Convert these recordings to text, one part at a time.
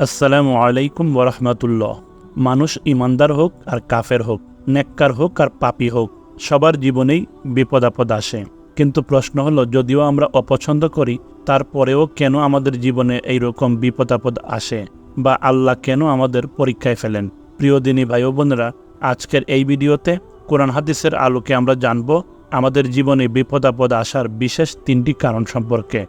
আসসালামু আলাইকুম ওরহমতুল্লাহ। মানুষ ইমানদার হোক আর কাফের হোক, নেককার হোক আর পাপী হোক, সবার জীবনেই বিপদ আপদ আসে। কিন্তু প্রশ্ন হলো, যদিও আমরা অপছন্দ করি, তারপরেও কেন আমাদের জীবনে এইরকম বিপদ আপদ আসে, বা আল্লাহ কেন আমাদের পরীক্ষায় ফেলেন? প্রিয় দিনী ভাই ও বোনেরা, আজকের এই ভিডিওতে কোরআন হাদিসের আলোকে আমরা জানব আমাদের জীবনে বিপদ আপদ আসার বিশেষ 3টি কারণ সম্পর্কে।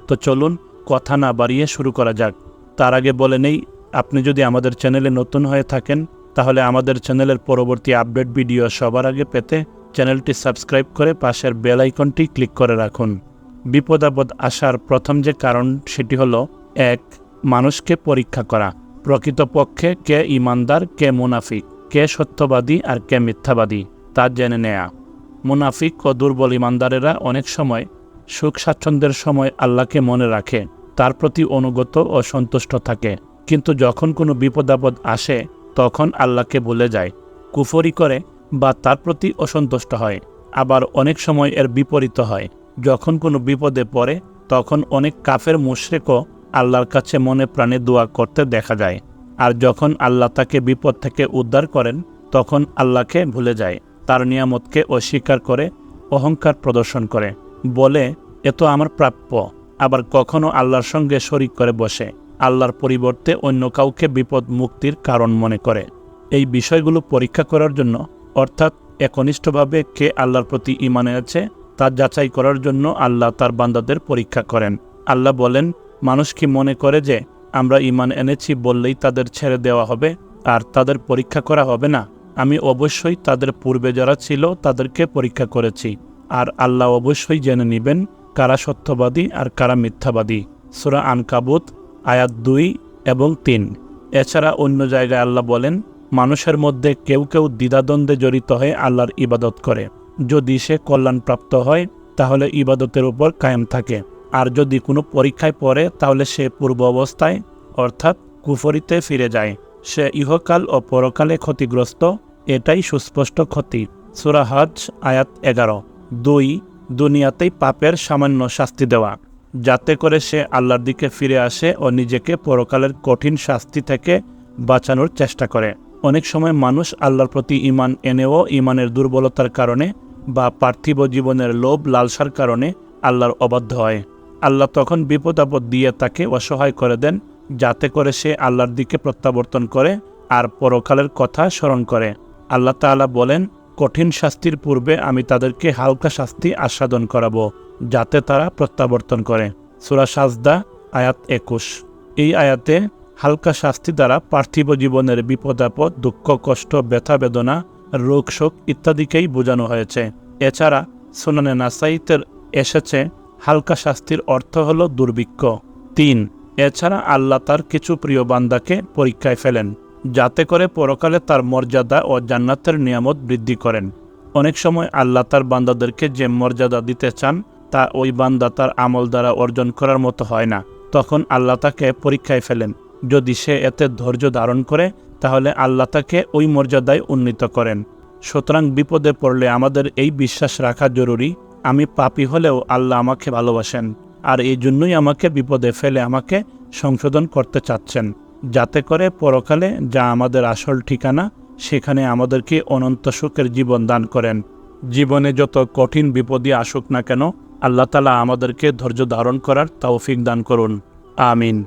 তো চলুন কথা না বাড়িয়ে শুরু করা যাক। তার আগে বলে নেই, আপনি যদি আমাদের চ্যানেলে নতুন হয়ে থাকেন, তাহলে আমাদের চ্যানেলের পরবর্তী আপডেট ভিডিও সবার আগে পেতে চ্যানেলটি সাবস্ক্রাইব করে পাশের বেল আইকনটি ক্লিক করে রাখুন। বিপদ আপদ আসার প্রথম যে কারণ সেটি হলো 1. মানুষকে পরীক্ষা করা। প্রকৃতপক্ষে কে ইমানদার, কে মুনাফিক, কে সত্যবাদী আর কে মিথ্যাবাদী তা জেনে নেয়া। মুনাফিক ও দুর্বল ইমানদারেরা অনেক সময় সুখ স্বাচ্ছন্দ্যের সময় আল্লাহকে মনে রাখে, তার প্রতি অনুগত ও সন্তুষ্ট থাকে, কিন্তু যখন কোনো বিপদ আপদ আসে তখন আল্লাহকে ভুলে যায়, কুফরি করে বা তার প্রতি অসন্তুষ্ট হয়। আবার অনেক সময় এর বিপরীত হয়, যখন কোনো বিপদে পড়ে তখন অনেক কাফের মুশরিকও আল্লাহর কাছে মনে প্রাণে দোয়া করতে দেখা যায়, আর যখন আল্লাহ তাকে বিপদ থেকে উদ্ধার করেন তখন আল্লাহকে ভুলে যায়, তার নিয়ামতকে অস্বীকার করে অহংকার প্রদর্শন করে, বলে এ তো আমার প্রাপ্য। আবার কখনো আল্লাহর সঙ্গে শরিক করে বসে, আল্লাহর পরিবর্তে অন্য কাউকে বিপদ মুক্তির কারণ মনে করে। এই বিষয়গুলো পরীক্ষা করার জন্য, অর্থাৎ একনিষ্ঠভাবে কে আল্লাহর প্রতি ঈমান এনেছে তা যাচাই করার জন্য আল্লাহ তার বান্দাদের পরীক্ষা করেন। আল্লাহ বলেন, মানুষ কি মনে করে যে আমরা ঈমান এনেছি বললেই তাদের ছেড়ে দেওয়া হবে আর তাদের পরীক্ষা করা হবে না? আমি অবশ্যই তাদের পূর্বে যারা ছিল তাদেরকে পরীক্ষা করেছি, আর আল্লাহ অবশ্যই জেনে নেবেন কারা সত্যবাদী আর কারা মিথ্যাবাদী। সূরা আনকাবুত আয়াত 2 এবং 3। এছাড়া অন্য জায়গায় আল্লাহ বলেন, মানুষের মধ্যে কেউ কেউ দ্বিধাদ্বন্দ্বে জড়িত হয়ে আল্লাহর ইবাদত করে, যদি সে কল্যাণপ্রাপ্ত হয় তাহলে ইবাদতের উপর কায়েম থাকে, আর যদি কোনো পরীক্ষায় পড়ে তাহলে সে পূর্ব অবস্থায় অর্থাৎ কুফরিতে ফিরে যায়, সে ইহকাল ও পরকালে ক্ষতিগ্রস্ত। এটাই সুস্পষ্ট ক্ষতি। সূরা হজ আয়াত 11। 2. দুনিয়াতেই পাপের সামান্য শাস্তি দেওয়া, যাতে করে সে আল্লাহর দিকে ফিরে আসে ও নিজেকে পরকালের কঠিন শাস্তি থেকে বাঁচানোর চেষ্টা করে। অনেক সময় মানুষ আল্লাহর প্রতি ঈমান এনেও ঈমানের দুর্বলতার কারণে বা পার্থিব জীবনের লোভ লালসার কারণে আল্লাহর অবাধ্য হয়। আল্লাহ তখন বিপদ আপদ দিয়ে তাকে অসহায় করে দেন, যাতে করে সে আল্লাহর দিকে প্রত্যাবর্তন করে আর পরকালের কথা স্মরণ করে। আল্লাহ তাআলা বলেন, কঠিন শাস্তির পূর্বে আমি তাদেরকে হালকা শাস্তি আস্বাদন করাবো, যাতে তারা প্রত্যাবর্তন করে। সূরা সাজদা আয়াত 21। এই আয়াতে হালকা শাস্তি দ্বারা পার্থিব জীবনের বিপদ আপদ, দুঃখ কষ্ট, ব্যথা বেদনা, রোগ শোক ইত্যাদিকেই বোঝানো হয়েছে। এছাড়া সুনানে নাসাইতে এসেছে হালকা শাস্তির অর্থ হল দুর্ভিক্ষ। 3. এছাড়া আল্লাহ তার কিছু প্রিয় বান্দাকে পরীক্ষায় ফেলেন, যাতে করে পরকালে তার মর্যাদা ও জান্নাতের নিয়ামত বৃদ্ধি করেন। অনেক সময় আল্লাহ তার বান্দাদেরকে যে মর্যাদা দিতে চান তা ওই বান্দা তার আমল দ্বারা অর্জন করার মতো হয় না, তখন আল্লাহ তাকে পরীক্ষায় ফেলেন। যদি সে এতে ধৈর্য ধারণ করে তাহলে আল্লাহ তাকে ওই মর্যাদায় উন্নীত করেন। সুতরাং বিপদে পড়লে আমাদের এই বিশ্বাস রাখা জরুরি, আমি পাপী হলেও আল্লাহ আমাকে ভালোবাসেন, আর এই জন্যই আমাকে বিপদে ফেলে আমাকে সংশোধন করতে চাচ্ছেন, যাতে করে পরকালে যা আমাদের আসল ঠিকানা সেখানে আমাদেরকে অনন্ত সুখের জীবন দান করেন। জীবনে যত কঠিন বিপদই আসুক না কেন, আল্লাহ তাআলা আমাদেরকে ধৈর্য ধারণ করার তৌফিক দান করুন। আমিন।